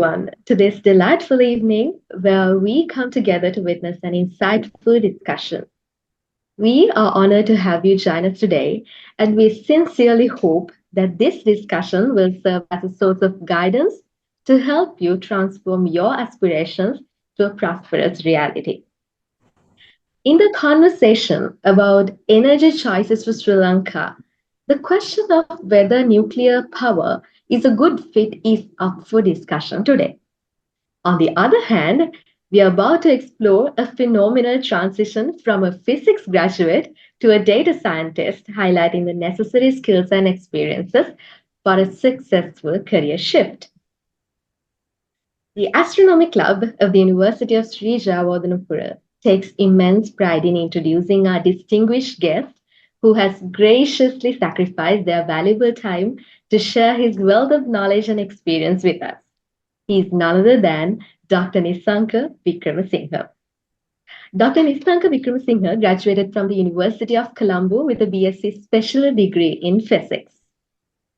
everyone to this delightful evening where we come together to witness an insightful discussion. We are honored to have you join us today, and we sincerely hope that this discussion will serve as a source of guidance to help you transform your aspirations to a prosperous reality. In the conversation about energy choices for Sri Lanka, the question of whether nuclear power is a good fit is up for discussion today. On the other hand, we are about to explore a phenomenal transition from a physics graduate to a data scientist, highlighting the necessary skills and experiences for a successful career shift. The Astronomy Club of the University of Sri Jayewardenepura takes immense pride in introducing our distinguished guest who has graciously sacrificed their valuable time to share his wealth of knowledge and experience with us. He is none other than Dr. Nissanka Wickramasinghe. Dr. Nissanka Wickramasinghe graduated from the University of Colombo with a BSc Special Degree in Physics.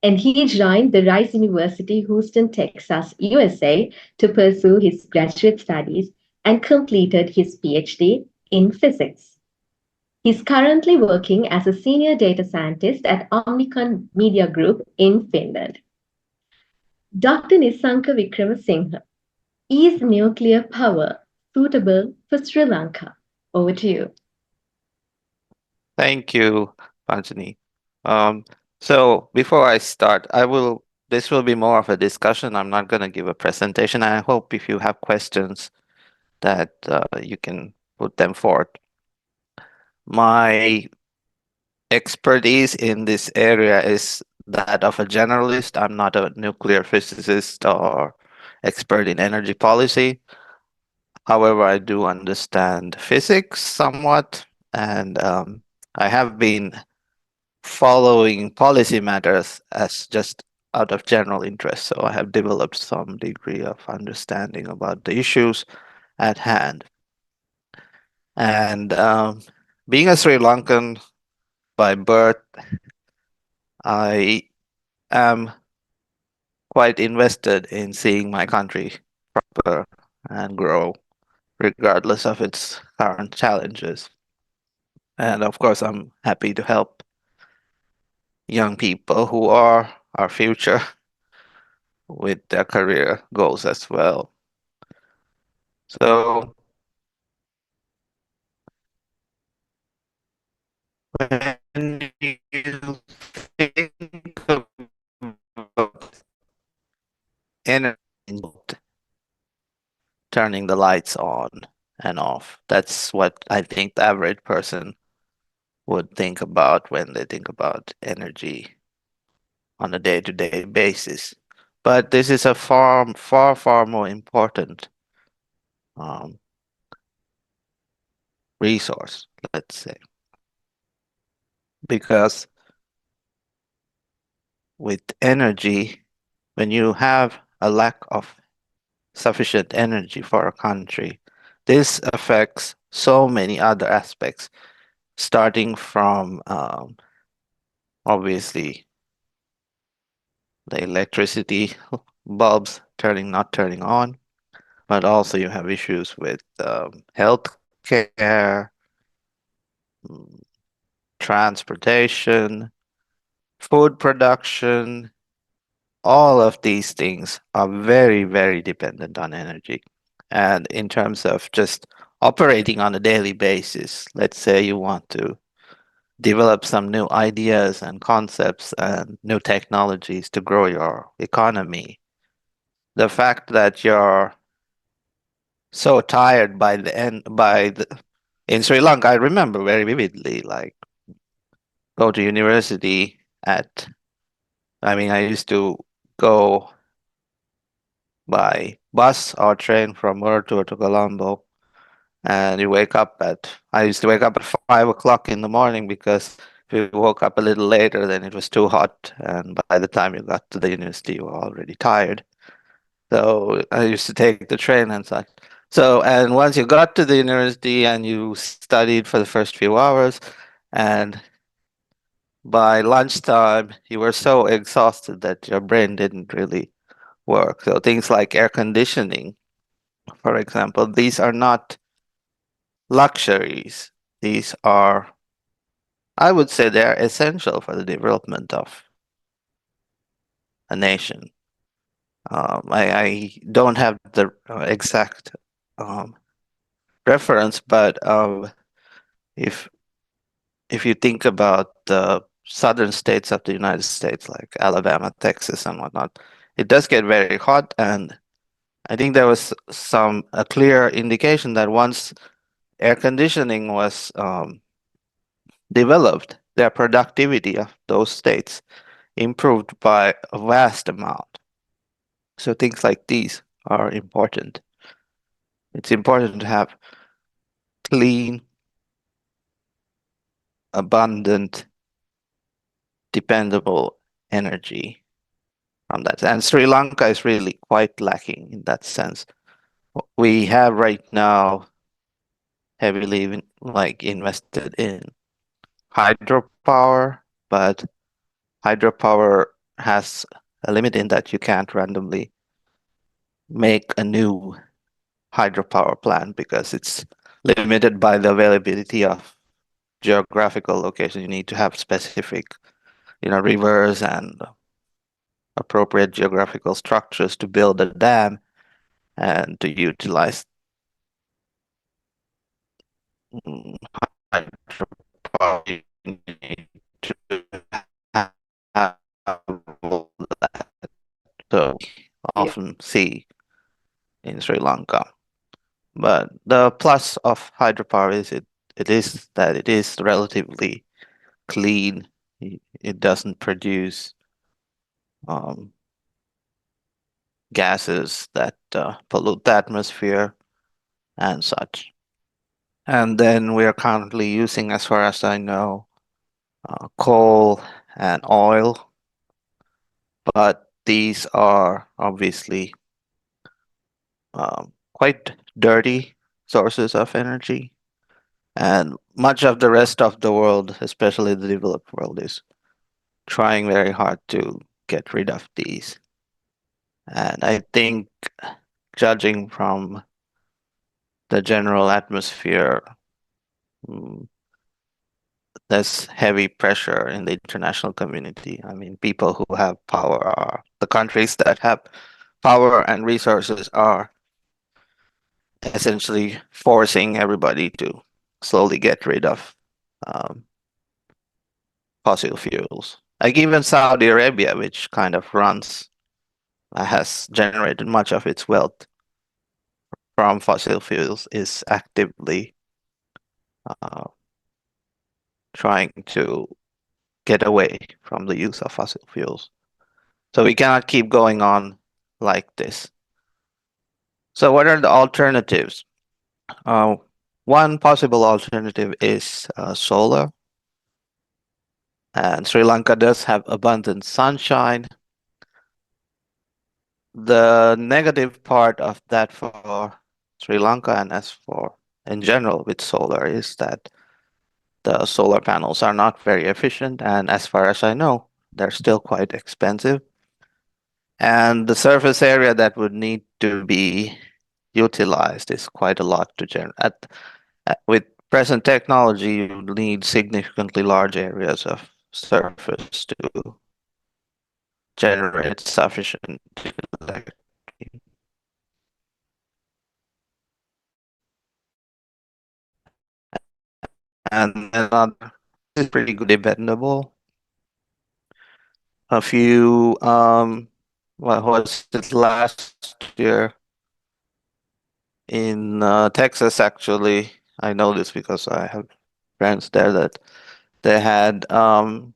And he joined the Rice University, Houston, Texas, USA, to pursue his graduate studies and completed his PhD in physics. He's currently working as a senior data scientist at Omnicom Media Group in Finland. Dr. Nissanka Wickramasinghe, is nuclear power suitable for Sri Lanka? Over to you. Thank you, Anthony. So before I start, this will be more of a discussion. I'm not going to give a presentation. I hope if you have questions that you can put them forth. My expertise in this area is that of a generalist. I'm not a nuclear physicist or expert in energy policy. However, I do understand physics somewhat, and I have been following policy matters as just out of general interest. So I have developed some degree of understanding about the issues at hand. And being a Sri Lankan by birth, I am quite invested in seeing my country prosper and grow, regardless of its current challenges. And of course, I'm happy to help young people who are our future with their career goals as well. So when you think about energy, turning the lights on and off, that's what I think the average person would think about when they think about energy on a day-to-day basis. But this is a far more important um, resource, let's say, because with energy, when you have a lack of sufficient energy for a country, this affects so many other aspects, starting from obviously the electricity bulbs not turning on, but also you have issues with health care, transportation, food production. All of these things are very dependent on energy. And in terms of just operating on a daily basis, let's say you want to develop some new ideas and concepts and new technologies to grow your economy. The fact that you're so tired by the end, in Sri Lanka, I remember very vividly, like go to university I used to go by bus or train from Murto to Colombo, and I used to wake up at 5 o'clock in the morning because if you woke up a little later, then it was too hot, and by the time you got to the university, you were already tired. So I used to take the train and such. So, and once you got to the university and you studied for the first few hours, and by lunchtime, you were so exhausted that your brain didn't really work. So things like air conditioning, for example, these are not luxuries. These are, I would say, they're essential for the development of a nation. I don't have the exact um, reference, but if if you think about the southern states of the United States, like Alabama, Texas, and whatnot, it does get very hot, and I think there was some a clear indication that once air conditioning was developed, their productivity of those states improved by a vast amount. So things like these are important. It's important to have clean, abundant, dependable energy from that. And Sri Lanka is really quite lacking in that sense. We have right now heavily invested in hydropower, but hydropower has a limit in that you can't randomly make a new hydropower plant because it's limited by the availability of geographical location. You need to have specific, rivers and appropriate geographical structures to build a dam and to utilize hydropower. You need to have all that. So Yeah. often see in Sri Lanka. But the plus of hydropower is it is that it is relatively clean. It doesn't produce um, gases that pollute the atmosphere and such. And then we are currently using, as far as I know, coal and oil, but these are obviously quite dirty sources of energy. And much of the rest of the world, especially the developed world, is trying very hard to get rid of these. And I think, judging from the general atmosphere, mm, there's heavy pressure in the international community. I mean, people who have power are the countries that have power and resources are essentially forcing everybody to slowly get rid of um, fossil fuels. Like even Saudi Arabia, which kind of has generated much of its wealth from fossil fuels, is actively uh, trying to get away from the use of fossil fuels. So we cannot keep going on like this. So what are the alternatives? Uh, One possible alternative is solar. And Sri Lanka does have abundant sunshine. The negative part of that for Sri Lanka and as for in general with solar is that the solar panels are not very efficient, and as far as I know, they're still quite expensive. And the surface area that would need to be utilized is quite a lot to generate. With present technology, you need significantly large areas of surface to generate sufficient electricity. And another is pretty good, dependable. A few, what was it last year in Texas? Actually, I know this because I have friends there that they had um,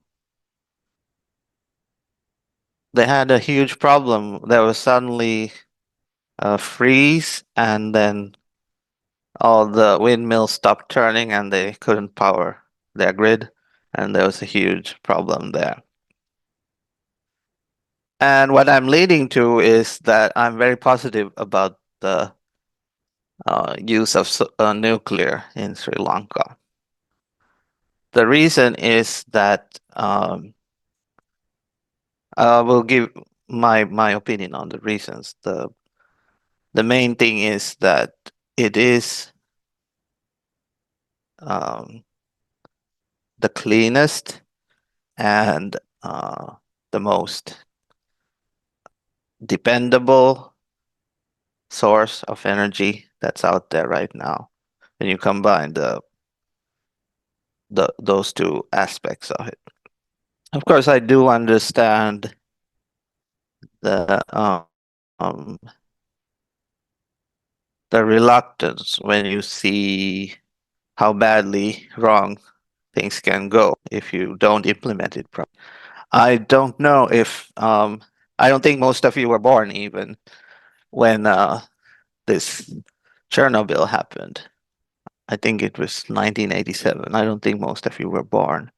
they had a huge problem. There was suddenly a freeze, and then all the windmills stopped turning, and they couldn't power their grid, and there was a huge problem there. And what I'm leading to is that I'm very positive about the use of nuclear in Sri Lanka. The reason is that I will give. my opinion on the reasons. The main thing is that it is um, the cleanest and the most dependable source of energy that's out there right now. When you combine those two aspects of it. Of course, I do understand the the reluctance when you see how badly wrong things can go if you don't implement it properly. I don't know if I don't think most of you were born even when this Chernobyl happened. I think it was 1987. I don't think most of you were born.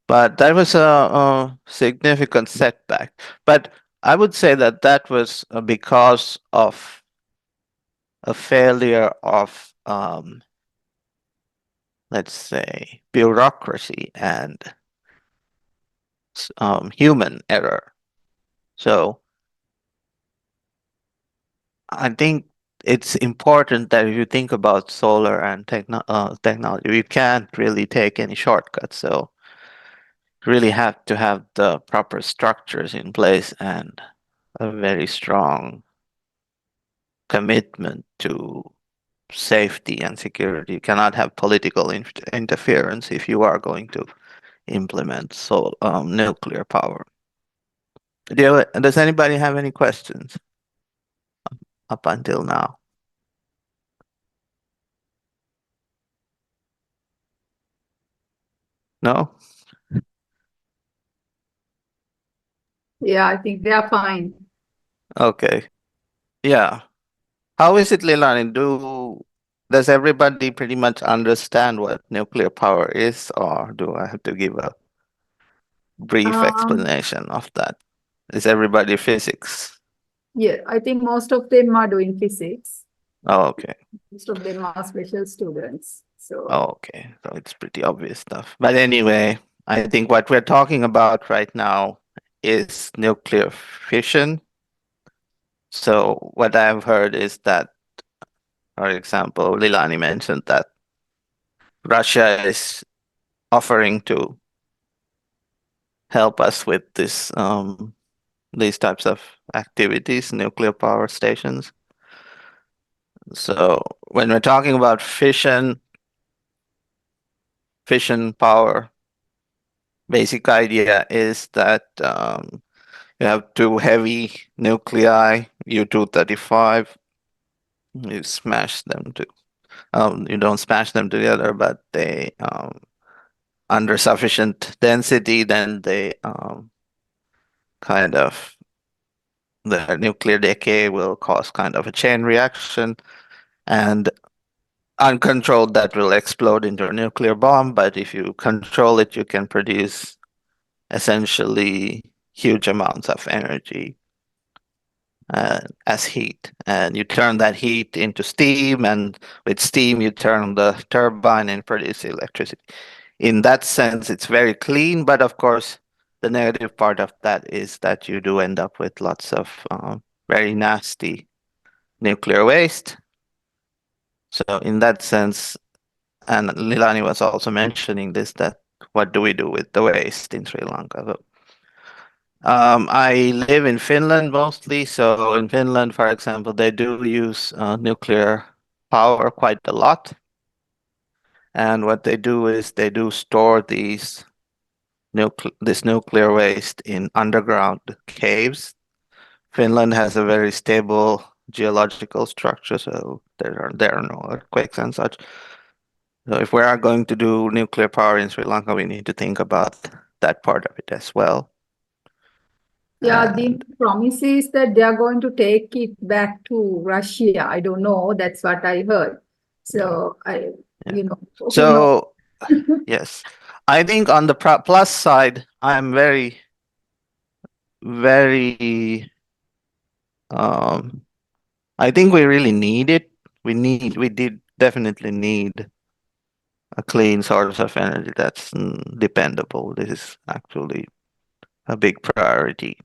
But that was a significant setback. But I would say that that was because of a failure of, let's say, bureaucracy and human error. So I think it's important that if you think about solar and technology, we can't really take any shortcuts. So really have to have the proper structures in place and a very strong commitment to safety and security. You cannot have political interference if you are going to implement nuclear power. Does anybody have any questions up until now? No? Yeah, I think they are fine. Okay. Yeah. How is it, Leilani? Does everybody pretty much understand what nuclear power is, or do I have to give a brief Um, explanation of that? Is everybody physics? yeah, I think most of them are doing physics. Oh, okay. Most of them are special students. So, Oh, okay. So it's pretty obvious stuff. But anyway, I think what we're talking about right now is nuclear fission. So what I've heard is that, for example, Lilani mentioned that Russia is offering to help us with these types of activities, nuclear power stations. So when we're talking about fission power, basic idea is that you have two heavy nuclei, U-235. You smash them to, you don't smash them together, but they, under sufficient density, then they kind of, the nuclear decay will cause kind of a chain reaction, and uncontrolled, that will explode into a nuclear bomb. But if you control it, you can produce essentially huge amounts of energy as heat, and you turn that heat into steam, and with steam you turn the turbine and produce electricity. In that sense, it's very clean, but of course the negative part of that is that you do end up with lots of very nasty nuclear waste. So in that sense, and Lilani was also mentioning this, that what do we do with the waste in Sri Lanka? So, I live in Finland mostly. So in Finland, for example, they do use nuclear power quite a lot. And what they do is they do store this nuclear waste in underground caves. Finland has a very stable geological structure, so there are no earthquakes and such. So if we are going to do nuclear power in Sri Lanka, we need to think about that part of it as well. yeah, the And promise is that they are going to take it back to Russia. I don't know. That's what I heard. yeah, So, yeah. who knows? So yes, I think on the plus side, I'm very, very. Um, I think we really need it. We did definitely need a clean source of energy that's dependable. This is actually a big priority.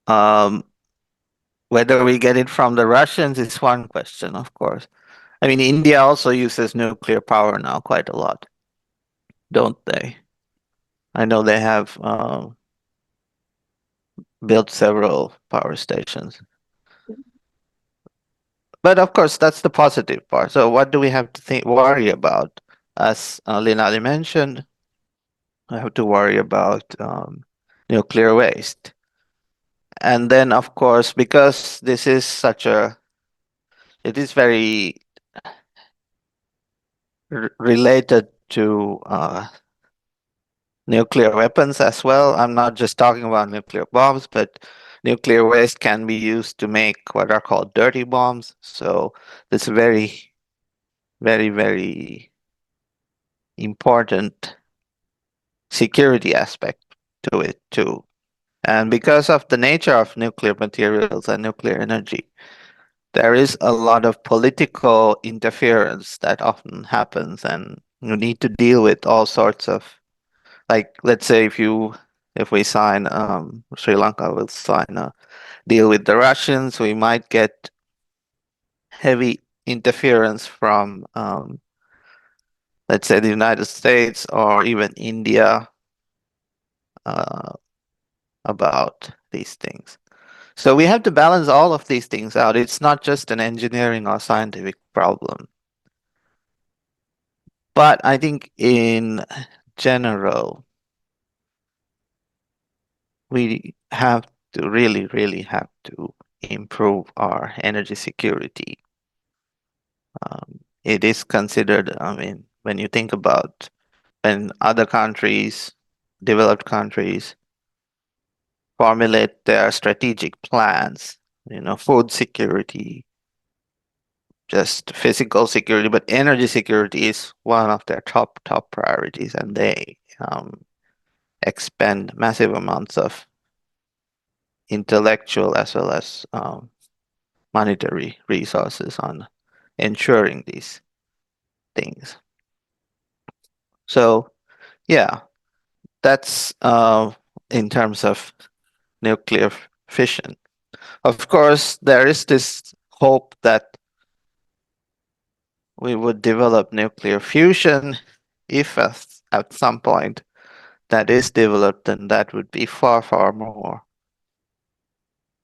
Um, whether we get it from the Russians is one question, of course. I mean, India also uses nuclear power now quite a lot, don't they? I know they have built several power stations. But of course, that's the positive part. So, what do we have to worry about? As Linali mentioned, I have to worry about nuclear waste. And then, of course, because this is it is very related to nuclear weapons as well. I'm not just talking about nuclear bombs, but nuclear waste can be used to make what are called dirty bombs. So it's a very, very, very important security aspect to it too. And because of the nature of nuclear materials and nuclear energy, there is a lot of political interference that often happens, and you need to deal with all sorts of, like, let's say if we sign Sri Lanka will sign a deal with the Russians, we might get heavy interference from let's say the United States or even India uh, about these things. So we have to balance all of these things out. It's not just an engineering or scientific problem. But I think in general, we have to really have to improve our energy security. It is considered, I mean, when you think about when other countries, developed countries, formulate their strategic plans, food security, just physical security, but energy security is one of their top priorities, and they expend massive amounts of intellectual as well as monetary resources on ensuring these things. So yeah, that's in terms of nuclear fission. Of course, there is this hope that we would develop nuclear fusion if at some point that is developed, then that would be far more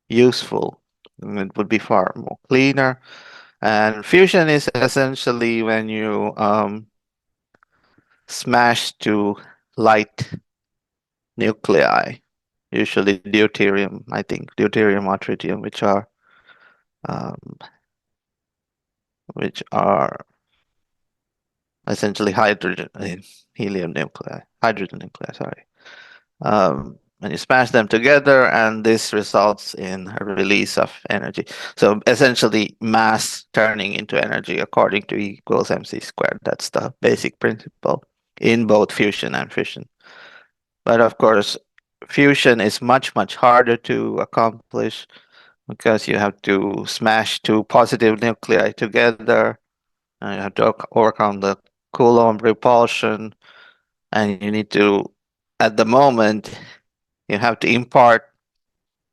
useful. And it would be far more cleaner. And fusion is essentially when you smash two light nuclei, usually deuterium, I think, deuterium or tritium, um, which are essentially helium nuclei, hydrogen nuclei, sorry. And you smash them together, and this results in a release of energy. So essentially, mass turning into energy according to E equals mc squared. That's the basic principle in both fusion and fission. But of course, fusion is much harder to accomplish because you have to smash two positive nuclei together, and you have to overcome the Coulomb repulsion, and you need to, at the moment, you have to impart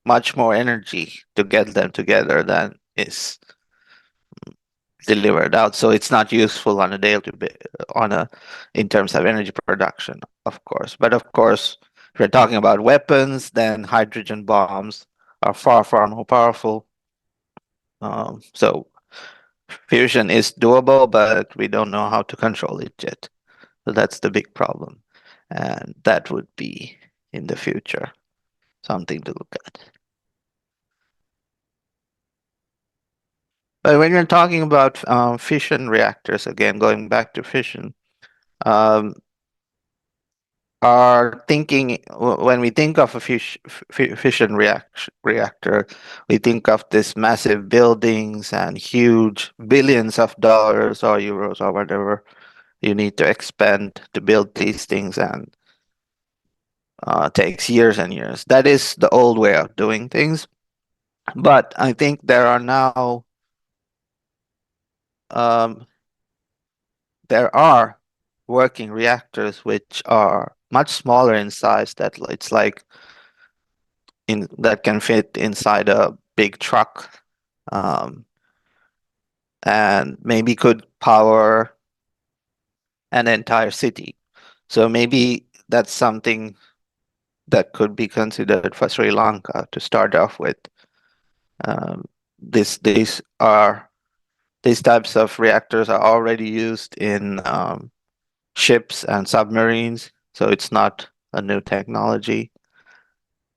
much more energy to get them together than is delivered out. So it's not useful on a in terms of energy production, of course. But of course, if we're talking about weapons, then hydrogen bombs are far more powerful. So fusion is doable, but we don't know how to control it yet. So that's the big problem. And that would be in the future something to look at. But when you're talking about fission reactors, again, going back to fission, um, our thinking, when we think of a fission reactor, we think of this massive buildings and huge billions of dollars or euros or whatever you need to expend to build these things, and takes years and years. That is the old way of doing things. But I think there are now um, there are working reactors which are much smaller in size. That it's like that can fit inside a big truck, um, and maybe could power an entire city. So maybe that's something that could be considered for Sri Lanka to start off with. Um, this these types of reactors are already used in ships and submarines, so it's not a new technology.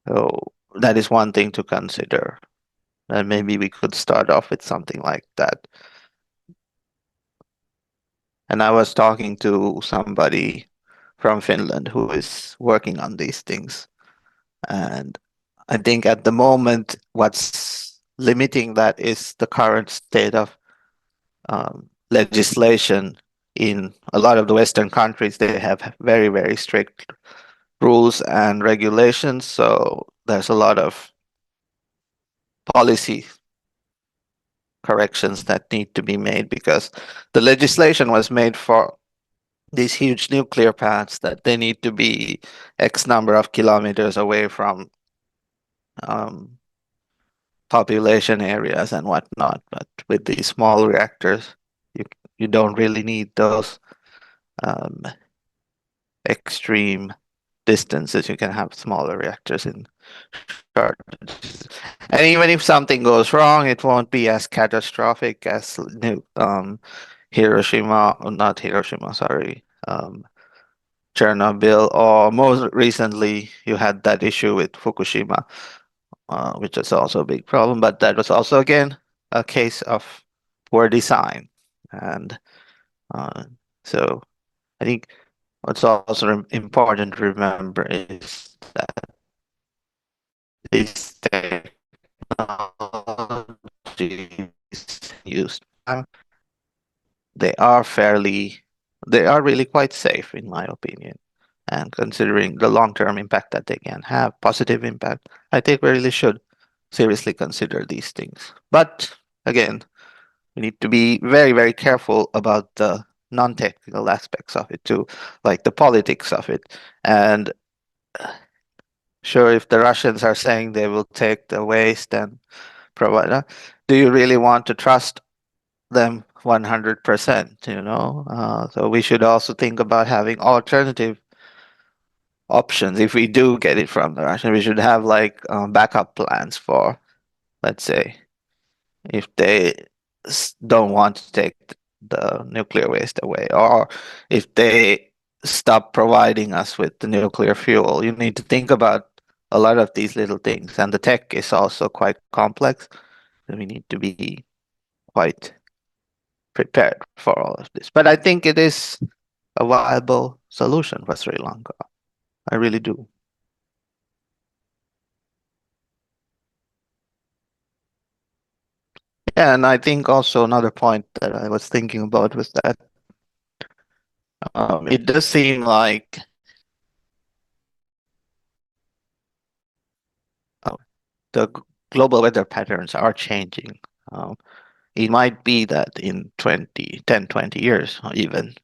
So that is one thing to consider. And maybe we could start off with something like that. And I was talking to somebody from Finland who is working on these things. And I think at the moment, what's limiting that is the current state of legislation in a lot of the Western countries. They have very, very strict rules and regulations. So there's a lot of policy corrections that need to be made because the legislation was made for these huge nuclear plants that they need to be X number of kilometers away from um, population areas and whatnot. But with these small reactors, you you don't really need those um, extreme distances. You can have smaller reactors in short distances. And even if something goes wrong, it won't be as catastrophic as Hiroshima, or not Hiroshima, sorry, Chernobyl, or most recently you had that issue with Fukushima, which is also a big problem. But that was also again a case of poor design, and uh, so I think what's also important to remember is that these technologies used, they are fairly, they are really quite safe in my opinion. And considering the long-term impact that they can have, positive impact, I think we really should seriously consider these things. But again, we need to be very, very careful about the non-technical aspects of it too, like the politics of it. And sure, if the Russians are saying they will take the waste and provide, do you really want to trust them 100%? So we should also think about having alternative options. If we do get it from the Russians, we should have like backup plans for, let's say, if they don't want to take the nuclear waste away, or if they stop providing us with the nuclear fuel. You need to think about a lot of these little things, and the tech is also quite complex. So we need to be quite prepared for all of this. But I think it is a viable solution for Sri Lanka. I really do. Yeah, and I think also another point that I was thinking about was that it does seem like the global weather patterns are changing. Um, it might be that in 20 years even,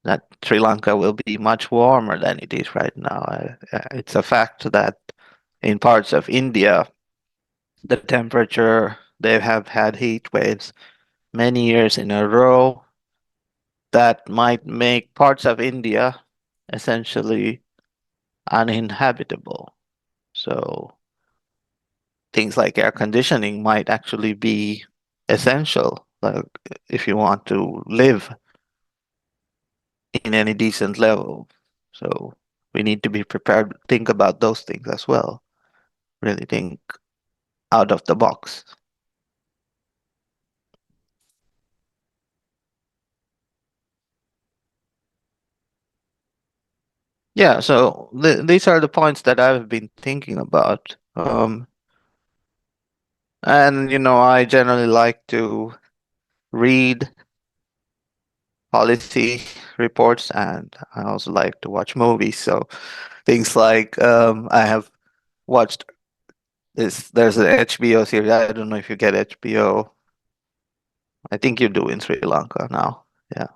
that Sri Lanka will be much warmer than it is right now. It's a fact that in parts of India, the temperature, they have had heat waves many years in a row that might make parts of India essentially uninhabitable. So things like air conditioning might actually be essential, like if you want to live in any decent level. So we need to be prepared, think about those things as well. Really think out of the box. Yeah, so these are the points that I've been thinking about. And I generally like to read policy reports, and I also like to watch movies. So things like I have watched there's an HBO series. I don't know if you get HBO. I think you do in Sri Lanka now. Yeah.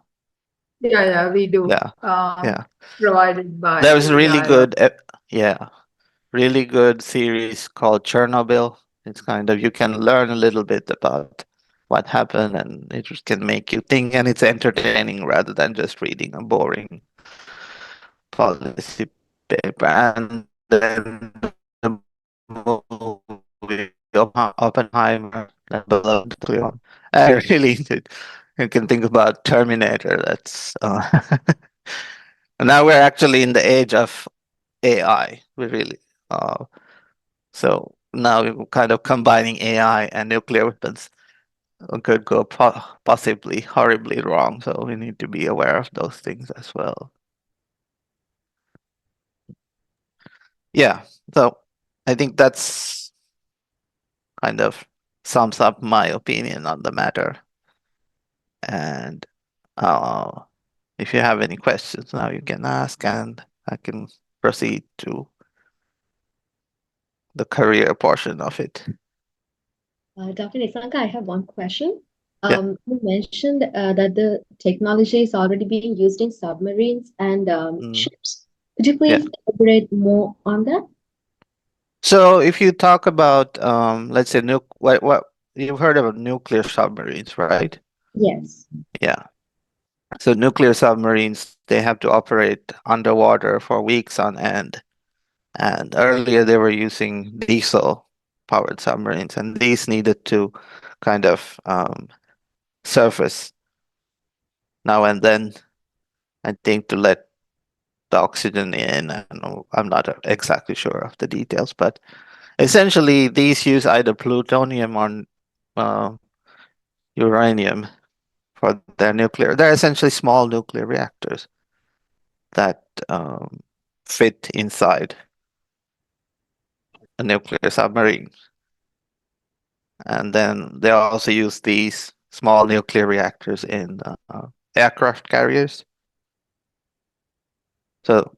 Yeah, we do. Yeah. Yeah. Provided There by, was a really yeah, good yeah. really good series called Chernobyl. It's kind of, you can learn a little bit about what happened, and it just can make you think, and it's entertaining rather than just reading a boring policy paper. And then the movie Oppenheimer, that beloved film. I really did. You can think about Terminator. That's now we're actually in the age of AI. We really so now we're kind of combining AI and nuclear weapons could go possibly horribly wrong. So we need to be aware of those things as well. Yeah. So I think that's kind of sums up my opinion on the matter. And uh, if you have any questions now, you can ask, and I can proceed to the career portion of it. Dr. Nissanka, I have one question. Yeah. You mentioned that the technology is already being used in submarines and Mm, ships. Could you yeah. please elaborate more on that? So if you talk about, let's say, what you've heard of nuclear submarines, right? Yes. Yeah. So nuclear submarines, they have to operate underwater for weeks on end. And earlier they were using diesel powered submarines, and these needed to kind of surface now and then, I think, to let the oxygen in. I don't know, I'm not exactly sure of the details, but essentially these use either plutonium or uh, uranium for their nuclear. They're essentially small nuclear reactors that fit inside a nuclear submarine. And then they also use these small nuclear reactors in aircraft carriers. So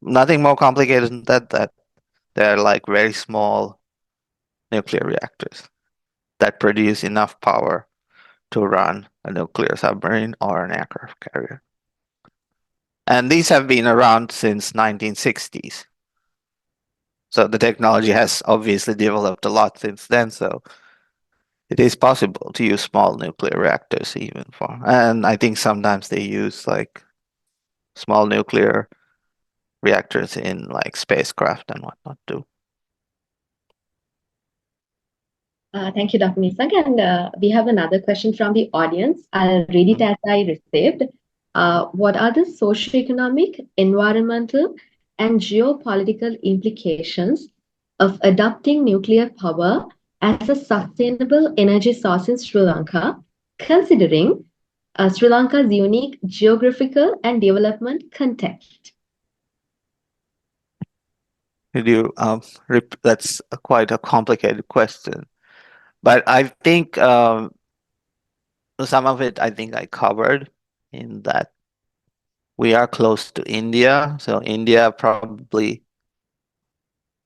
nothing more complicated than that. That they're like very small nuclear reactors that produce enough power to run a nuclear submarine or an aircraft carrier. And these have been around since 1960s. So the technology has obviously developed a lot since then. So it is possible to use small nuclear reactors even for, and I think sometimes they use like small nuclear reactors in like spacecraft and whatnot too. Thank you, Dr. Nisak. And we have another question from the audience. I'll read it Mm. as I received. What are the socioeconomic, environmental, and geopolitical implications of adopting nuclear power as a sustainable energy source in Sri Lanka, considering Sri Lanka's unique geographical and development context? Could you that's quite a complicated question, but I think some of it I think I covered in that we are close to India, so India probably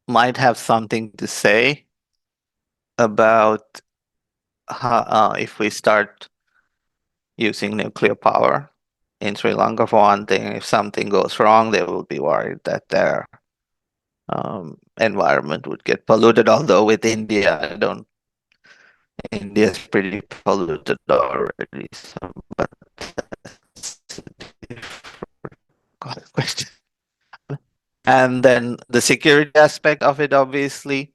might have something to say about how, if we start using nuclear power in Sri Lanka. For one thing, if something goes wrong, they will be worried that their environment would get polluted. Although with India, I don't. India is pretty polluted already. So, but that's a different question. And then the security aspect of it, obviously,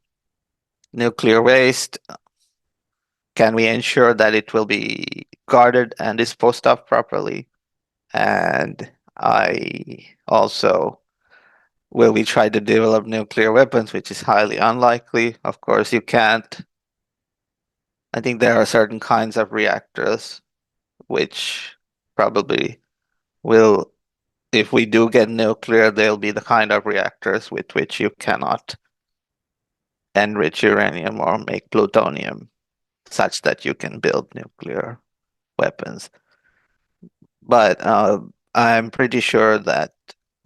nuclear waste. Can we ensure that it will be guarded and disposed of properly? And I also, will we try to develop nuclear weapons, which is highly unlikely? Of course, you can't. I think there are certain kinds of reactors which probably will, if we do get nuclear, they'll be the kind of reactors with which you cannot enrich uranium or make plutonium such that you can build nuclear weapons. But I'm pretty sure that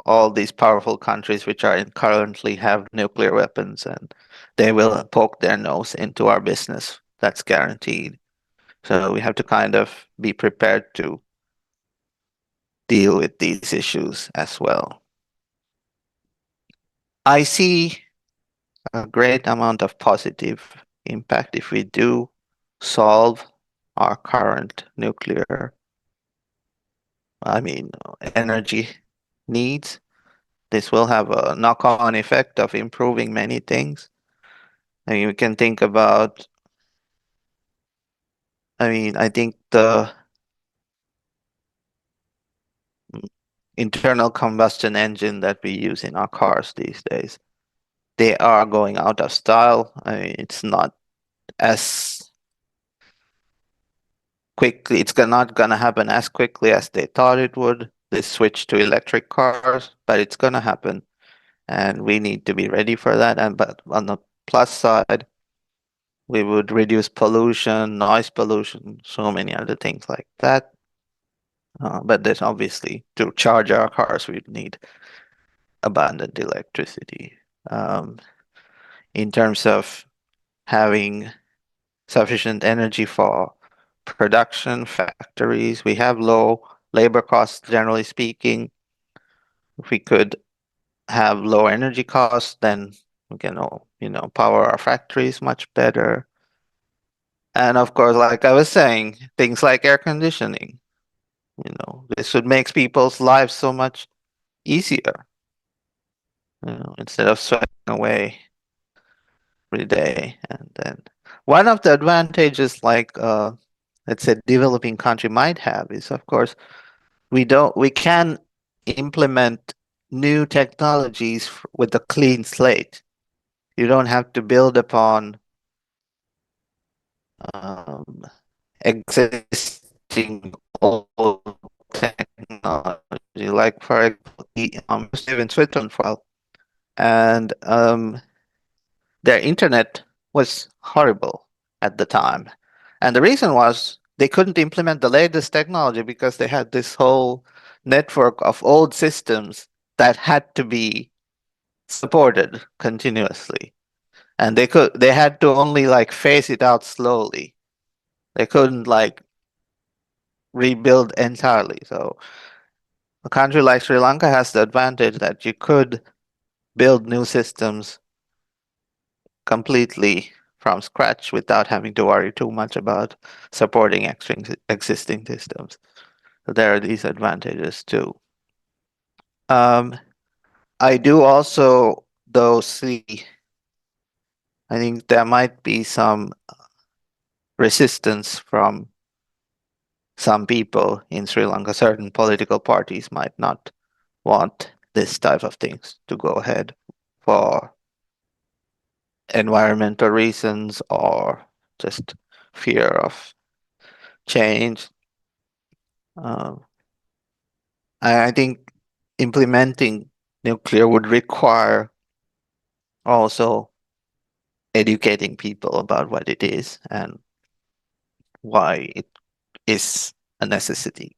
all these powerful countries which are currently have nuclear weapons, and they will poke their nose into our business. That's guaranteed. So we have to kind of be prepared to deal with these issues as well. I see a great amount of positive impact if we do solve our current nuclear, energy needs. This will have a knock-on effect of improving many things. We can think about, I think the internal combustion engine that we use in our cars these days, they are going out of style. It's not as quickly, it's not gonna happen as quickly as they thought it would, this switch to electric cars, but it's gonna happen, and we need to be ready for that. But on the plus side, we would reduce pollution, noise pollution, so many other things like that. But there's obviously, to charge our cars, we need abundant electricity. In terms of having sufficient energy for production, factories, we have low labor costs, generally speaking. If we could have low energy costs, then we can, power our factories much better. And of course, like I was saying, things like air conditioning, this would make people's lives so much easier, instead of sweating away every day. And then one of the advantages, like let's say developing country might have, is of course we can implement new technologies with a clean slate. You don't have to build upon um, existing old technology. Like for example, I used to live in Switzerland for a while, and their internet was horrible at the time. And the reason was they couldn't implement the latest technology because they had this whole network of old systems that had to be supported continuously. And they had to only like phase it out slowly. They couldn't like rebuild entirely. So a country like Sri Lanka has the advantage that you could build new systems completely from scratch without having to worry too much about supporting existing systems. So there are these advantages too. I do also, though, see, I think there might be some resistance from some people in Sri Lanka. Certain political parties might not want this type of things to go ahead for environmental reasons or just fear of change. I think implementing nuclear would require also educating people about what it is and why it is a necessity.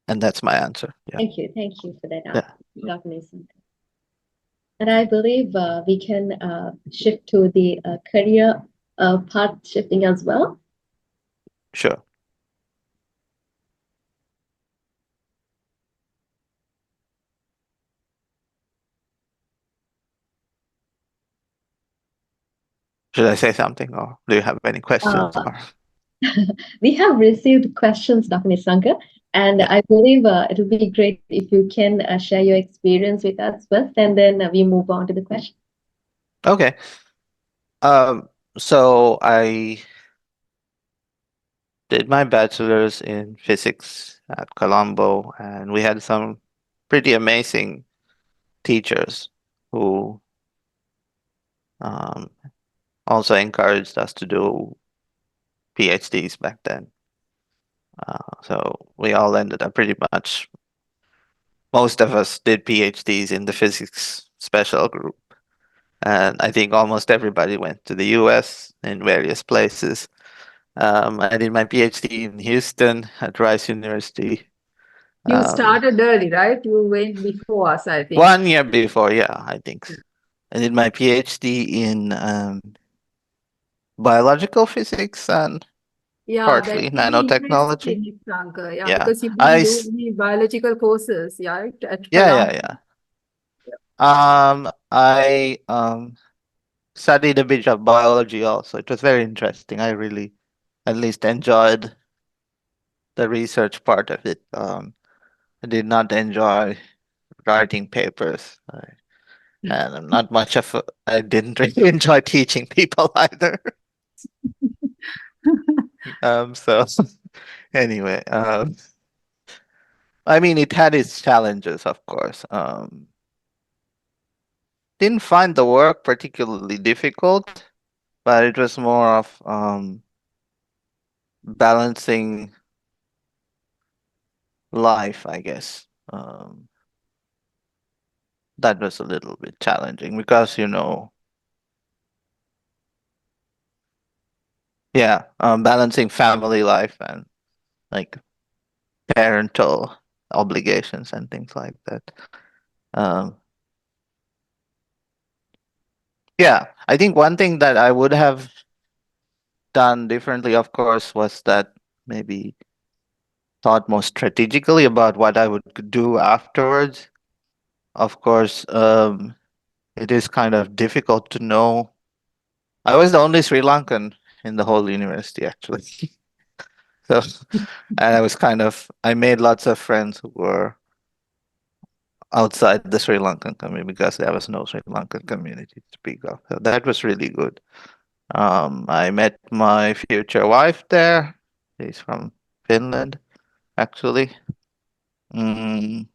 And that's my answer. Yeah. Thank you for that Yeah. answer, Dr. Nissanka. And I believe we can shift to the career path shifting as well. Sure. Should I say something, or do you have any questions? We have received questions, Dr. Nissanka, and I believe it would be great if you can share your experience with us first, and then we move on to the question. Okay. So I did my bachelor's in physics at Colombo, and we had some pretty amazing teachers who also encouraged us to do PhDs back then. So we all ended up pretty much, most of us did PhDs in the physics special group. And I think almost everybody went to the US in various places. I did my PhD in Houston at Rice University. You started early, right? You went before us, I think. 1 year before, yeah, I think. I did my PhD in biological physics and Yeah, that's partly really nanotechnology. interesting, Nissanka. Yeah, Yeah, because you've been doing the biological courses, yeah, for yeah, long. yeah, yeah. I studied a bit of biology also. It was very interesting. I really, at least, enjoyed the research part of it. I did not enjoy writing papers. And I'm not much of a, I didn't really enjoy teaching people either. So anyway, I mean, it had its challenges, of course. Didn't find the work particularly difficult, but it was more of balancing life, I guess. That was a little bit challenging because, yeah, balancing family life and like parental obligations and things like that. Um, yeah, I think one thing that I would have done differently, of course, was that maybe thought more strategically about what I would do afterwards. Of course, it is kind of difficult to know. I was the only Sri Lankan in the whole university, actually. So, and I made lots of friends who were outside the Sri Lankan community because there was no Sri Lankan community to speak of. So that was really good. I met my future wife there. She's from Finland, actually. Mm,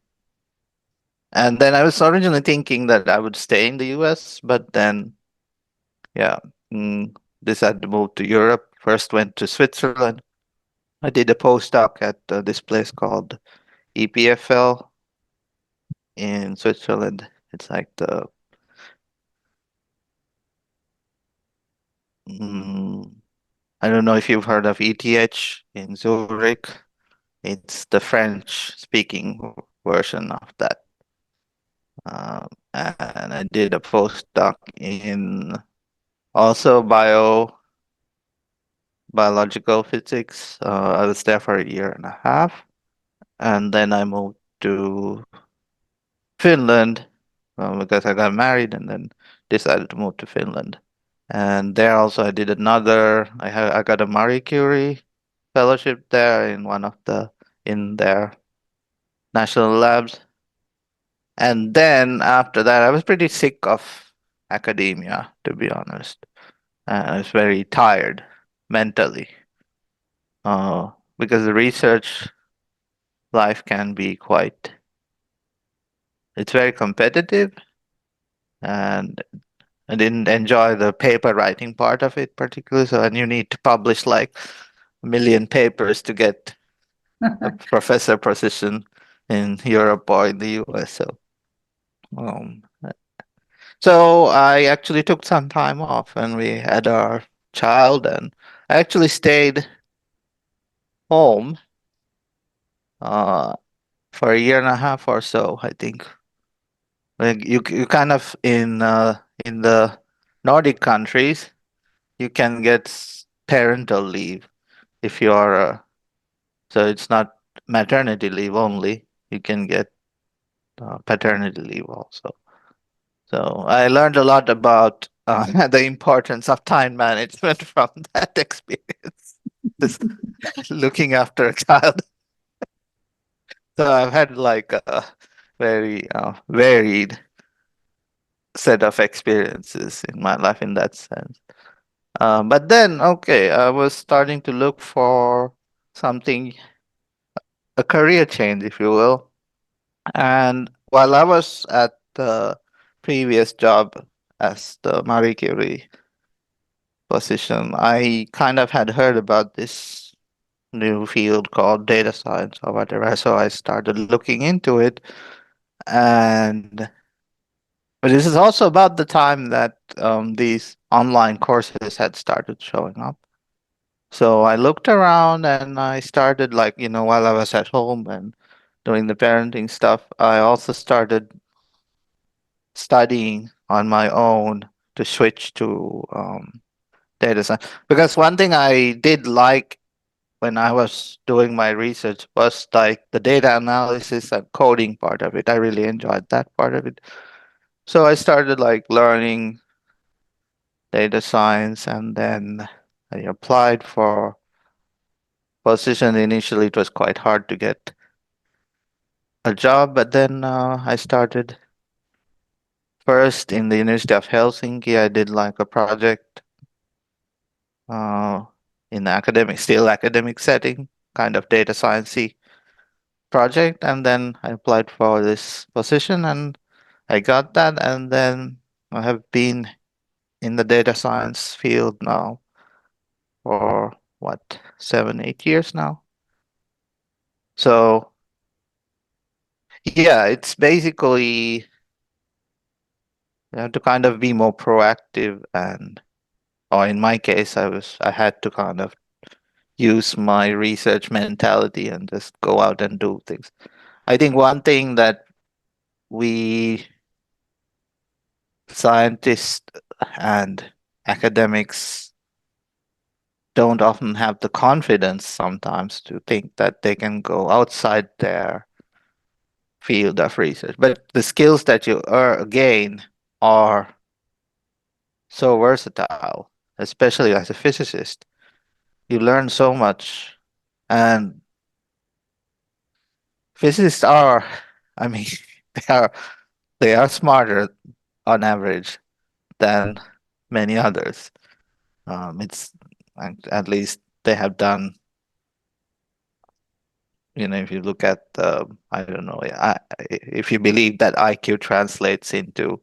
and then I was originally thinking that I would stay in the US, but then, yeah, decided to move to Europe. First went to Switzerland. I did a postdoc at this place called EPFL in Switzerland. It's like mm, I don't know if you've heard of ETH in Zurich. It's the French speaking version of that. And I did a postdoc in also biological physics. I was there for a year and a half. And then I moved to Finland because I got married and then decided to move to Finland. And there also I did I got a Marie Curie fellowship there in their national labs. And then after that, I was pretty sick of academia, to be honest. I was very tired mentally because the research life can be it's very competitive. And I didn't enjoy the paper writing part of it particularly. So, and you need to publish like a million papers to get a professor position in Europe or in the US. Um, so I actually took some time off and we had our child, and I actually stayed home uh, for a year and a half or so, I think. Like you kind of in the Nordic countries, you can get parental leave if you're so it's not maternity leave only. You can get paternity leave also. So I learned a lot about the importance of time management from that experience. Just looking after a child. So I've had like a very varied set of experiences in my life in that sense. But then, okay, I was starting to look for something, a career change, if you will. And while I was at the previous job as the Marie Curie position, I kind of had heard about this new field called data science or whatever. So I started looking into it. And but this is also about the time that these online courses had started showing up. So I looked around and I started while I was at home and doing the parenting stuff, I also started studying on my own to switch to data science. Because one thing I did like when I was doing my research was like the data analysis and coding part of it. I really enjoyed that part of it. So I started like learning data science, and then I applied for position. Initially, it was quite hard to get a job, but then I started first in the University of Helsinki. I did like a project uh, in the academic, still academic setting, kind of data sciencey project, and then I applied for this position and I got that, and then I have been in the data science field now for what, 7, 8 years now. So yeah, it's basically you have to kind of be more proactive, and or in my case, I had to kind of use my research mentality and just go out and do things. I think one thing that we scientists and academics don't often have the confidence sometimes to think that they can go outside their field of research. But the skills that you gain are so versatile, especially as a physicist. You learn so much, and physicists are, I mean, they are they are smarter on average than many others. It's at least they have done. If you look at I don't know, if you believe that IQ translates into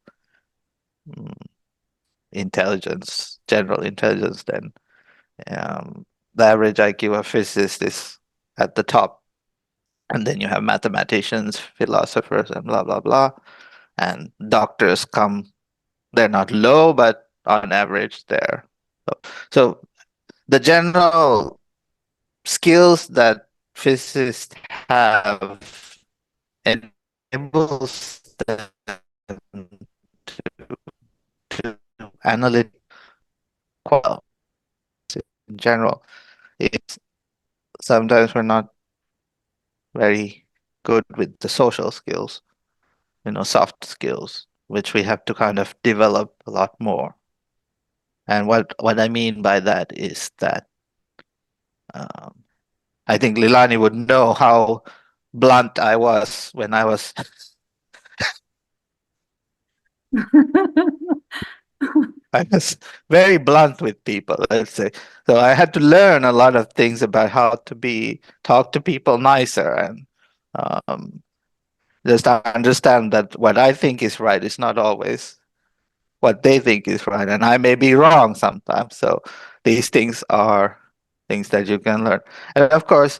mm, intelligence, general intelligence, then the average IQ of physicists is at the top, and then you have mathematicians, philosophers, and blah blah blah, and doctors come. They're not low, but on average, they're low. So the general skills that physicists have enables them to analytic qual in general. It's sometimes we're not very good with the social skills, soft skills, which we have to kind of develop a lot more. And what I mean by that is that um, I think Lilani would know how blunt I was when I was I was very blunt with people, let's say. So I had to learn a lot of things about how to talk to people nicer, and um, just understand that what I think is right is not always what they think is right, and I may be wrong sometimes. So these things are things that you can learn, and of course,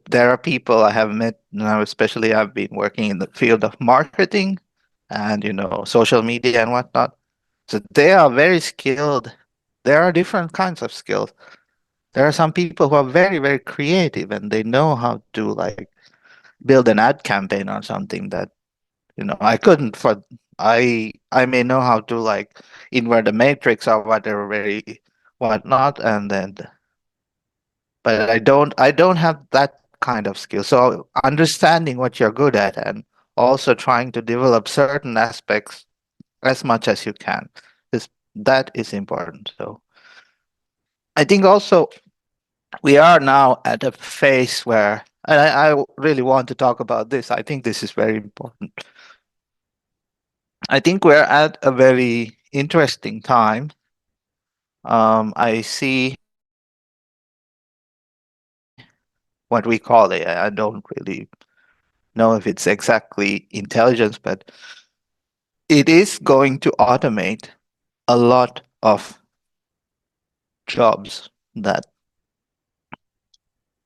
there are people I have met now, especially I've been working in the field of marketing and social media and whatnot. So they are very skilled. There are different kinds of skills. There are some people who are very, very creative and they know how to like build an ad campaign or something that I couldn't for I may know how to like invert the matrix or whatever very whatnot, and then but I don't have that kind of skill. So understanding what you're good at and also trying to develop certain aspects as much as you can is that is important. So I think also we are now at a phase where, and I really want to talk about this. I think this is very important. I think we're at a very interesting time. I see what we call AI. I don't really know if it's exactly intelligence, but it is going to automate a lot of jobs that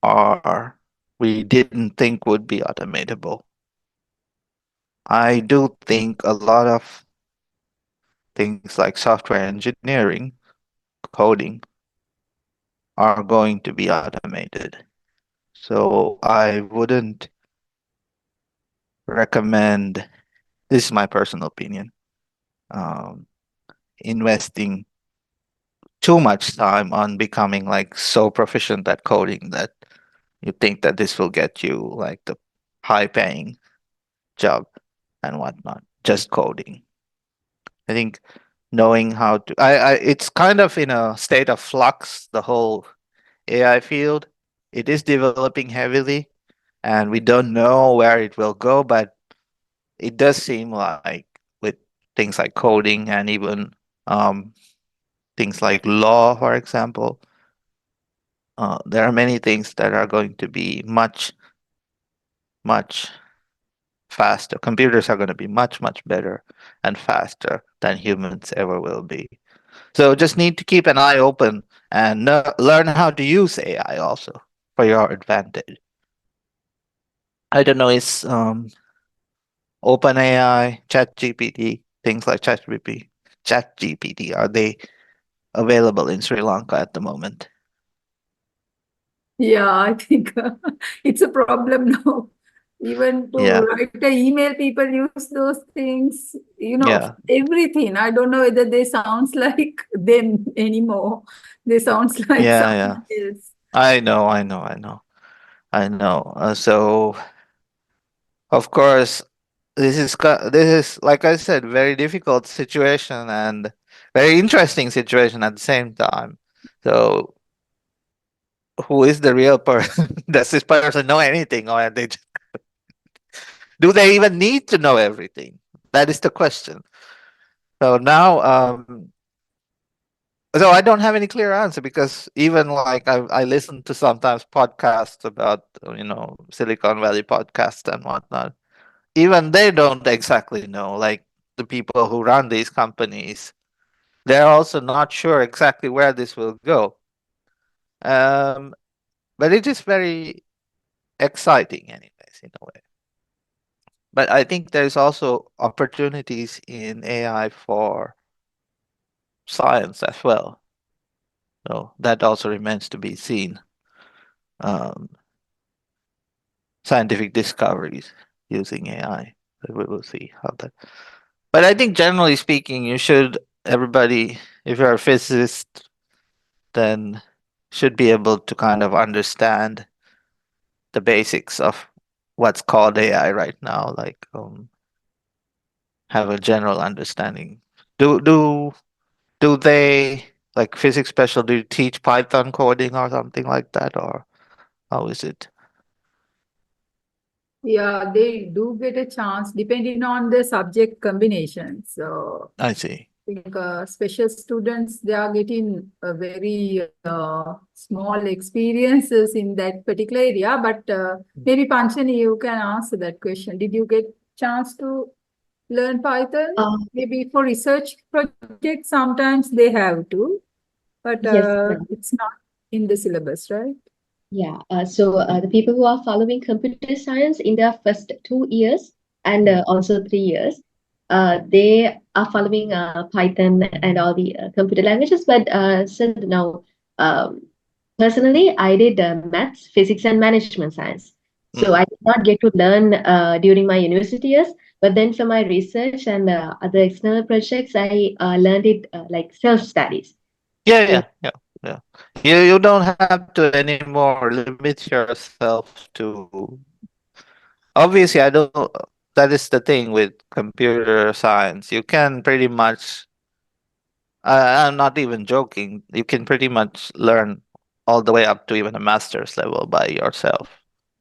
are we didn't think would be automatable. I do think a lot of things like software engineering, coding, are going to be automated. So I wouldn't recommend, this is my personal opinion, um, investing too much time on becoming like so proficient at coding that you think that this will get you like the high paying job and whatnot. Just coding. I think knowing how to it's kind of in a state of flux, the whole AI field. It is developing heavily and we don't know where it will go, but it does seem like with things like coding and even um, things like law, for example, there are many things that are going to be much, much faster. Computers are going to be much, much better and faster than humans ever will be. So just need to keep an eye open and learn how to use AI also for your advantage. I don't know, is OpenAI, ChatGPT, things like ChatGPT, are they available in Sri Lanka at the moment? Yeah, I think it's a problem now. Even to Yeah, write an email, people use those things, yeah, everything. I don't know whether they sounds like them anymore. They sounds like yeah, yeah. someone else. I know. So of course, this is like I said, very difficult situation and very interesting situation at the same time. So who is the real person? Does this person know anything, or do they even need to know everything? That is the question. So now, so I don't have any clear answer because even like I listen to sometimes podcasts about Silicon Valley podcasts and whatnot. Even they don't exactly know. Like the people who run these companies, they're also not sure exactly where this will go. Um, but it is very exciting, anyways, in a way. But I think there's also opportunities in AI for science as well. So that also remains to be seen. Um, Scientific discoveries using AI. But we will see how that. But I think generally speaking, everybody, if you're a physicist, then should be able to kind of understand the basics of what's called AI right now, like have a general understanding. Do do do they like physics special? Do you teach Python coding or something like that, or how is it? Yeah, they do get a chance depending on the subject combination. So I see. I think special students, they are getting a very small experiences in that particular area. But maybe Panchani, you can answer that question. Did you get chance to learn Python? Uh, Maybe for research projects, sometimes they have to, but yes, it's not in the syllabus, right? yeah. The people who are following computer science in their first 2 years and also 3 years, they are following Python and all the computer languages. But so now, um, personally, I did maths, physics, and management science. So I Mm. did not get to learn during my university years. But then for my research and other external projects, I learned it like self-studies. Yeah, So yeah, yeah, yeah. You don't have to anymore limit yourself to. Obviously, I don't. That is the thing with computer science. You can pretty much. I'm not even joking. You can pretty much learn all the way up to even a master's level by yourself.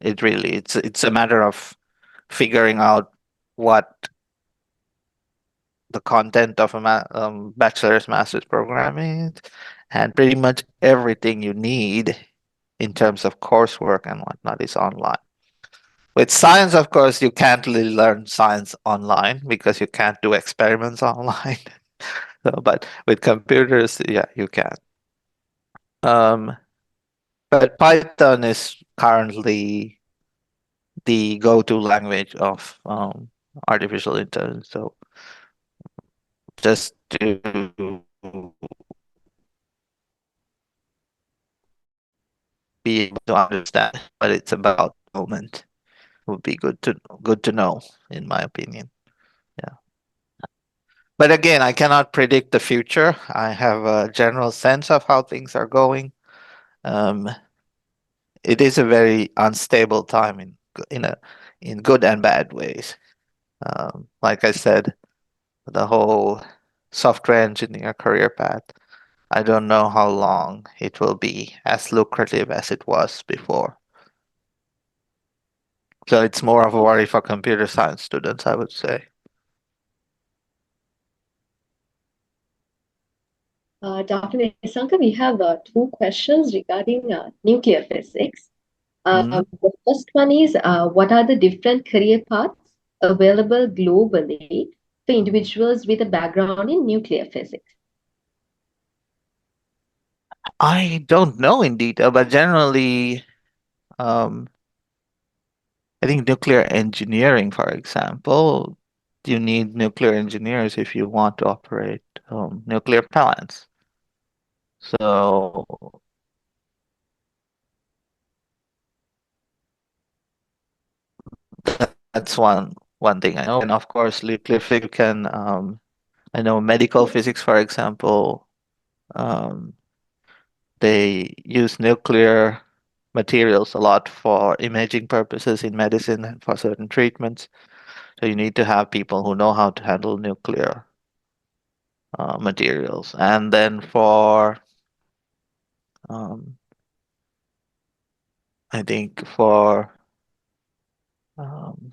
It's a matter of figuring out what the content of a bachelor's master's program is, and pretty much everything you need in terms of coursework and whatnot is online. With science, of course, you can't really learn science online because you can't do experiments online. So, but with computers, yeah, you can. Um, but Python is currently the go-to language of artificial intelligence. So just to be able to understand what it's about at the moment would be good to know, in my opinion. Yeah. But again, I cannot predict the future. I have a general sense of how things are going. Um, it is a very unstable time in good and bad ways. Like I said, the whole software engineer career path, I don't know how long it will be as lucrative as it was before. So it's more of a worry for computer science students, I would say. Dr. Nissanka, we have two questions regarding nuclear physics. Mhm. The first one is, what are the different career paths available globally for individuals with a background in nuclear physics? I don't know in detail, but generally, um, I think nuclear engineering, for example, you need nuclear engineers if you want to operate nuclear plants. So that's one thing I know. And of course, nuclear physics can. I know medical physics, for example. Um, they use nuclear materials a lot for imaging purposes in medicine and for certain treatments. So you need to have people who know how to handle nuclear materials. And then for, um, I think for, um,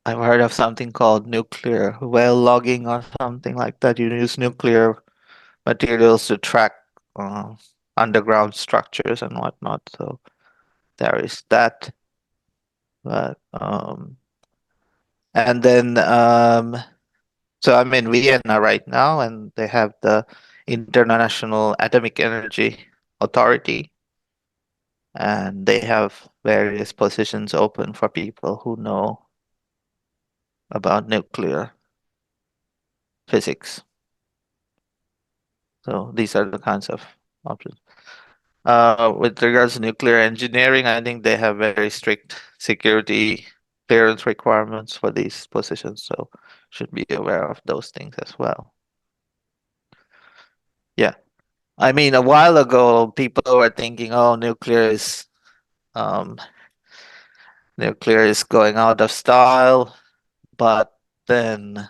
I've heard of something called nuclear well logging or something like that. You use nuclear materials to track uh, underground structures and whatnot. So there is that. But and then so I'm in Vienna right now, and they have the International Atomic Energy Authority, and they have various positions open for people who know about nuclear physics. So these are the kinds of options. With regards to nuclear engineering, I think they have very strict security clearance requirements for these positions, so should be aware of those things as well. Yeah. I mean, a while ago, people were thinking, "Oh, um, nuclear is going out of style." But then,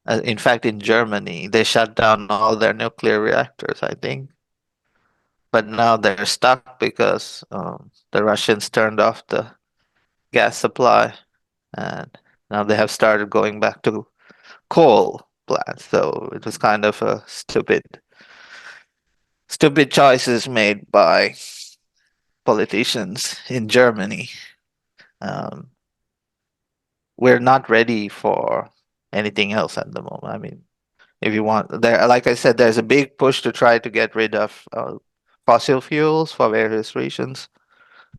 in fact, in Germany, they shut down all their nuclear reactors, I think. But now they're stuck because the Russians turned off the gas supply, and now they have started going back to coal plants. So it was kind of a stupid choices made by politicians in Germany. Um, we're not ready for anything else at the moment. I mean, if you want, there, like I said, there's a big push to try to get rid of fossil fuels for various reasons.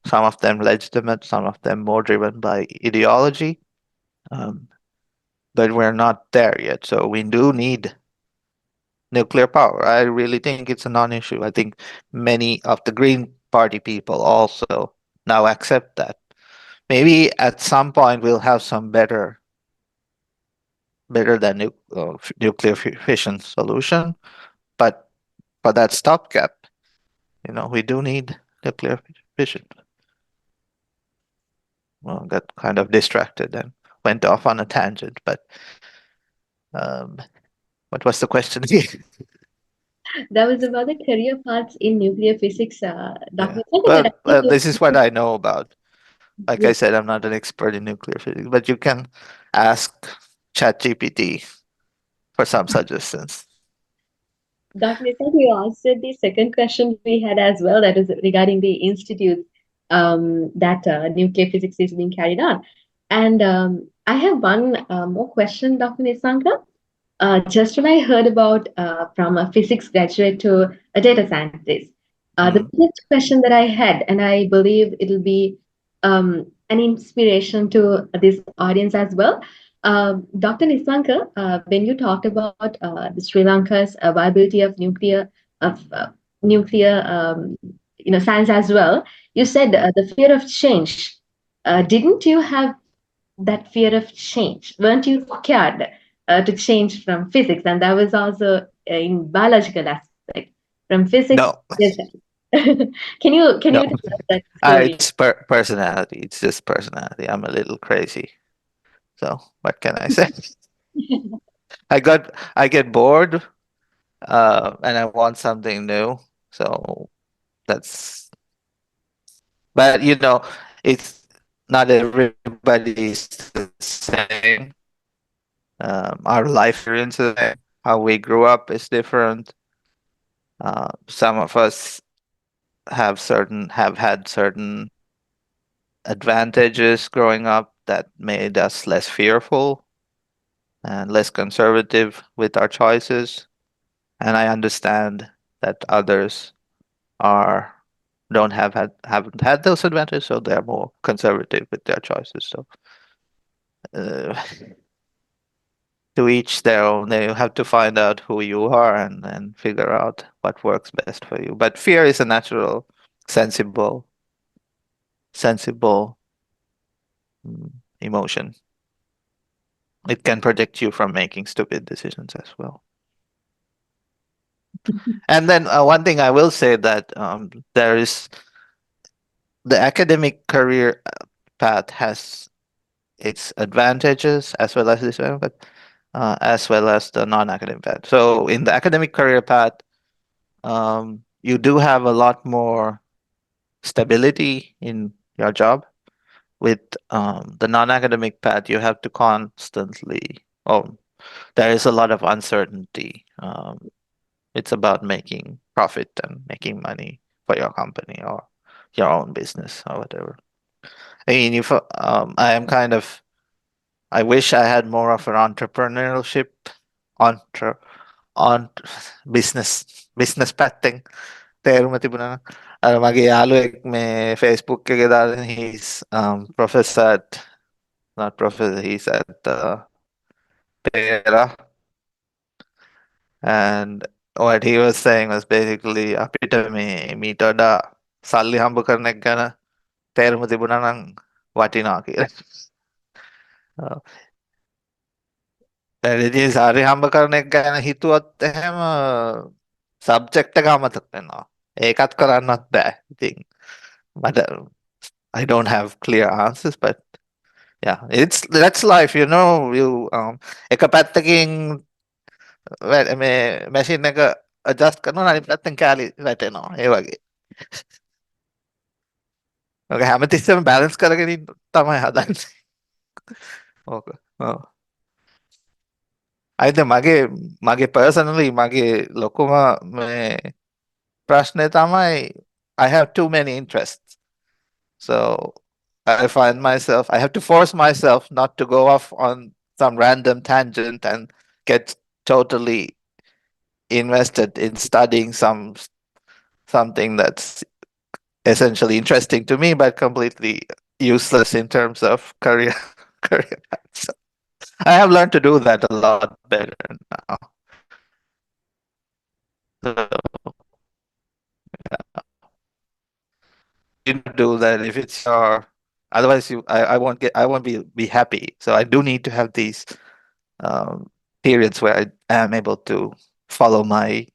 Some of them legitimate, some of them more driven by ideology. Um, but we're not there yet. So we do need nuclear power. I really think it's a non-issue. I think many of the Green Party people also now accept that. Maybe at some point we'll have some better than nuclear fission solution, but for that stopgap, we do need nuclear fission. Well, got kind of distracted and went off on a tangent, but um, what was the question again? That was about the career paths in nuclear physics, Yeah. Dr. Nissanka, but I Well, think you this is what I know about. Like I yes, said, I'm not an expert in nuclear physics, but you can ask ChatGPT for some suggestions. Dr. Nissanka, you answered the second question we had as well, that is regarding the institute that nuclear physics is being carried on. And I have one more question, Dr. Nissanka. Just when I heard about from a physics graduate to a data scientist, the Mm. next question that I had, and I believe it'll be an inspiration to this audience as well. Dr. Nissanka, when you talked about the Sri Lanka's viability of nuclear science as well, you said the fear of change. Didn't you have that fear of change? Weren't you scared? to change from physics, and that was also in biological aspect from physics. No, Yes. Can you no. tell us that story? It's personality. It's just personality. I'm a little crazy. So what can I say? I get bored, and I want something new. So that's, but it's not everybody is the same. Our life experiences, how we grew up is different. Some of us have had certain advantages growing up that made us less fearful and less conservative with our choices. And I understand that others are don't haven't had those advantages, so they're more conservative with their choices. So uh, to each their own. You have to find out who you are and figure out what works best for you. But fear is a natural, sensible emotion. It can protect you from making stupid decisions as well. And then one thing I will say that there is the academic career path has its advantages as well as disadvantages, as well as the non-academic path. So in the academic career path, you do have a lot more stability in your job. With the non-academic path, you have to constantly. Oh, there is a lot of uncertainty. It's about making profit and making money for your company or your own business or whatever. I mean, if I am kind of, I wish I had more of an entrepreneurship, entre, on business pathing. තේරුම තිබුණා නම්. අර මගේ යාළුවෙක් මේ Facebook එකේ දාලා he's professor at, not professor, he's at Pera, and what he was saying was basically අපිට මේ මීට වඩා සල්ලි හම්බ කරන එක ගැන තේරුම තිබුණා නම් වටිනවා කියලා. ඉතින් සල්ලි හම්බ කරන එක ගැන හිතුවත් එහෙම සබ්ජෙක්ට් එක අමතක වෙනවා. ඒකත් කරන්නත් බෑ. ඉතින් මට I don't have clear answers, but yeah, that's life, You එක පැත්තකින් මේ මැෂින් එක adjust කරනවා අනිත් පැත්තෙන් කැලි වැටෙනවා. ඒ වගේ. ඔක හැමතිස්සෙම balance කරගෙන ඉන්න තමයි හදන්නේ. ඕක. ඔව්. අයිද මගේ personally මගේ ලොකුම මේ ප්‍රශ්නේ තමයි I have too many interests. So I find myself, I have to force myself not to go off on some random tangent and get totally invested in studying something that's essentially interesting to me, but completely useless in terms of career career path. So I have learned to do that a lot better now. So, you do that if it's your, otherwise I won't be happy. So I do need to have these periods where I am able to follow my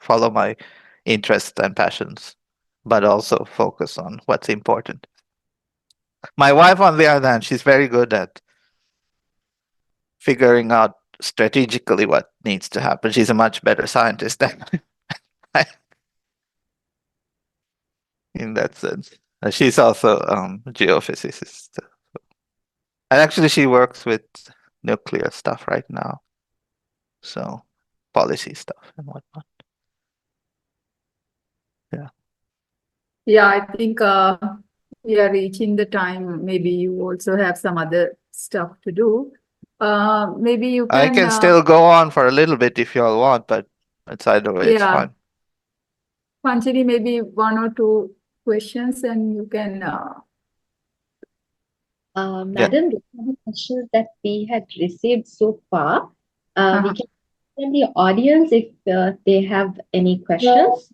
follow my interests and passions, but also focus on what's important. My wife, on the other hand, she's very good at figuring out strategically what needs to happen. She's a much better scientist than I, in that sense. She's also a geophysicist. And actually, she works with nuclear stuff right now. So, policy stuff and whatnot. Yeah. Yeah, I think we are reaching the time. Maybe you also have some other stuff to do. Maybe you I can. can still go on for a little bit if you all want, but it's either way, it's Yeah. fine. Panchini, maybe one or two questions and you can. Madam, the questions that we had received so far, we can tell the audience if they have any questions.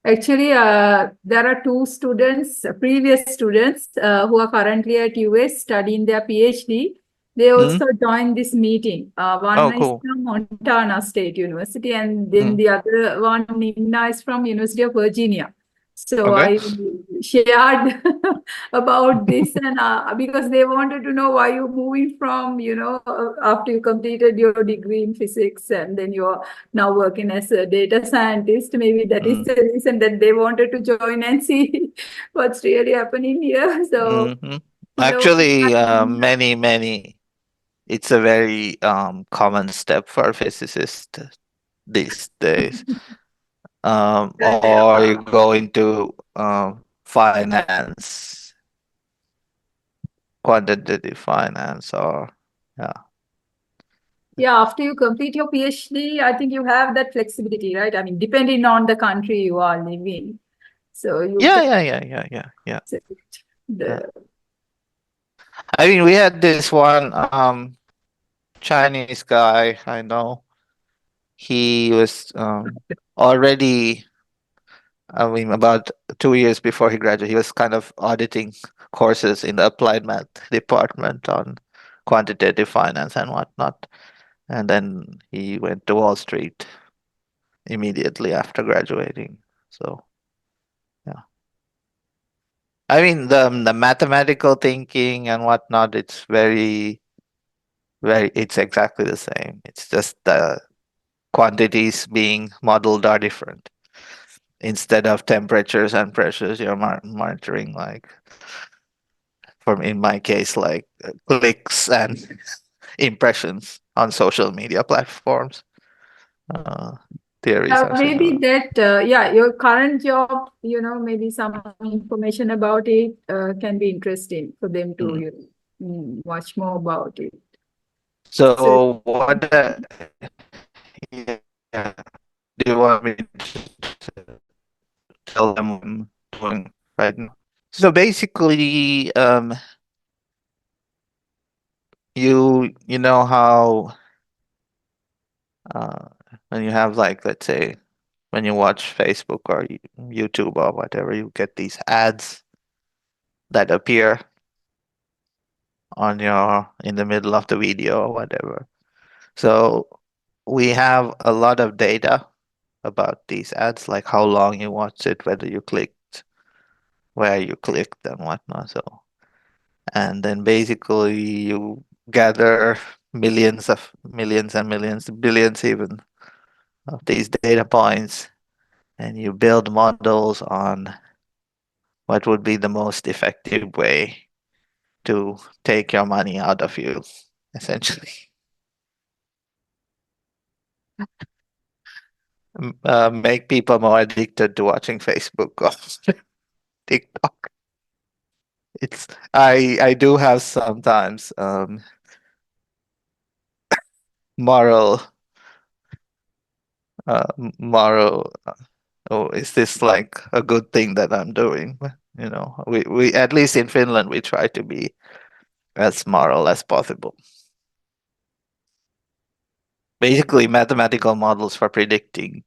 Actually, there are two students, previous students, who are currently at US studying their PhD. They Mm? also joined this meeting. One Oh, is cool. from Montana State University, and then Mm. the other one, Nina, is from University of Virginia. So Okay. I shared about this, and because they wanted to know why you're moving from, after you completed your degree in physics, and then you're now working as a data scientist. Maybe that is Mm. the reason that they wanted to join and see what's really happening here. So, Mhm. hello. Actually, many, it's a very common step for physicists these days. Or you go into finance, quantitative finance, or yeah, Yeah, after you complete your PhD, I think you have that flexibility, right? I mean, depending on the country you are living. So you yeah, can yeah, yeah, yeah, yeah, yeah. select Yeah. the I mean, we had this one Chinese guy I know. He was already, I mean, about 2 years before he graduated, he was kind of auditing courses in the applied math department on quantitative finance and whatnot. And then he went to Wall Street immediately after graduating. So, yeah. I mean, the mathematical thinking and whatnot, it's it's exactly the same. It's just the quantities being modeled are different. Instead of temperatures and pressures, you're monitoring like, in my case, like clicks and impressions on social media platforms. Uh, Theories are maybe similar. that your current job, maybe some information about it can be interesting for them to Mm. watch more about it. So So what? Yeah, do you want me to tell them what I'm doing right now? So basically, you know how uh, when you have, like, let's say, when you watch Facebook or YouTube or whatever, you get these ads that appear on your in the middle of the video or whatever. So we have a lot of data about these ads, like how long you watched it, whether you clicked, where you clicked, and whatnot. So, and then basically you gather millions and millions, billions even, of these data points, and you build models on what would be the most effective way to take your money out of you, essentially. Make people more addicted to watching Facebook or TikTok. It's I do have sometimes moral moral. Oh, is this like a good thing that I'm doing? We at least in Finland we try to be as moral as possible. Basically, mathematical models for predicting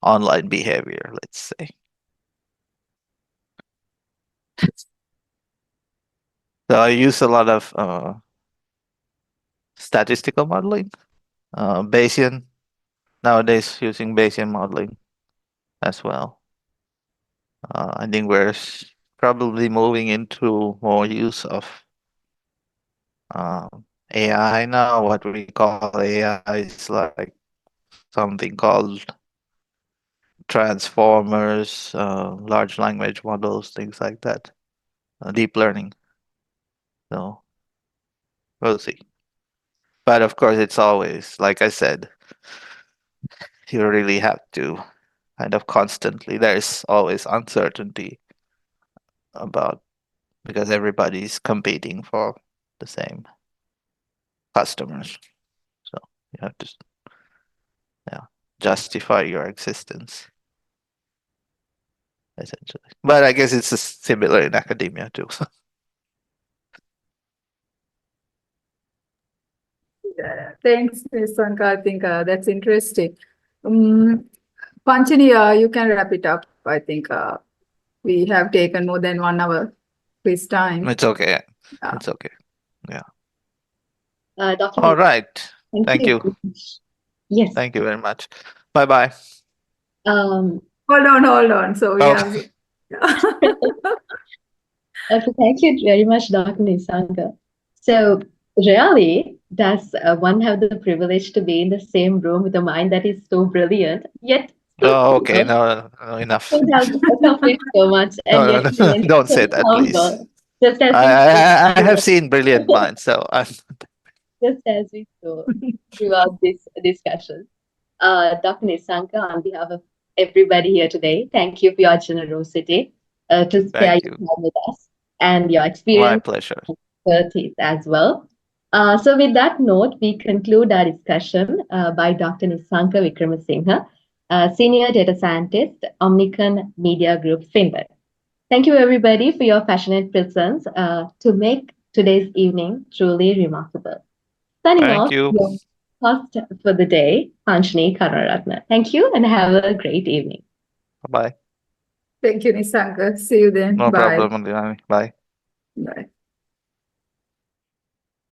online behavior, let's say. So I use a lot of statistical modeling, Bayesian, nowadays using Bayesian modeling as well. I think we're probably moving into more use of AI now. What we call AI is like something called transformers, large language models, things like that, deep learning. So we'll see. But of course, it's always, like I said, you really have to kind of constantly, there's always uncertainty about, because everybody's competing for the same customers. So you have to, yeah, justify your existence, essentially. But I guess it's similar in academia too. thanks, Nissanka. I think that's interesting. Panchani, you can wrap it up. I think we have taken more than 1 hour. Please time. It's okay. Uh, It's okay. Yeah. Dr. All Nissanka, right. thank Thank you you. very much. Yes. Thank you very much. Bye bye. Um, Hold on. So we Oh, have. so thank you very much, Dr. Nisanga. So, really, does one have the privilege to be in the same room with a mind that is so brilliant, yet so oh, okay. simple, No, no, enough. who has accomplished so much, and No, yet no, no, remains don't so say that, please. humble, just as I, we I, I have saw, seen brilliant minds, so I'm. just as we saw throughout this discussion. Dr. Nisanka, on behalf of everybody here today, thank you for your generosity to spare Thank your you. time with us and your My experience pleasure. and expertise as well. So, with that note, we conclude our discussion by Dr. Nissanka Wickramasinghe, Senior Data Scientist, Omnicom Media Group, Finland. Thank you, everybody, for your passionate presence to make today's evening truly remarkable. Signing Thank off, you. your host for the day, Panchini Karunaratne. Thank you and have a great evening. Bye bye. Thank you, Nisanga. See you then. No Bye. problem, Andriani. Bye. Bye.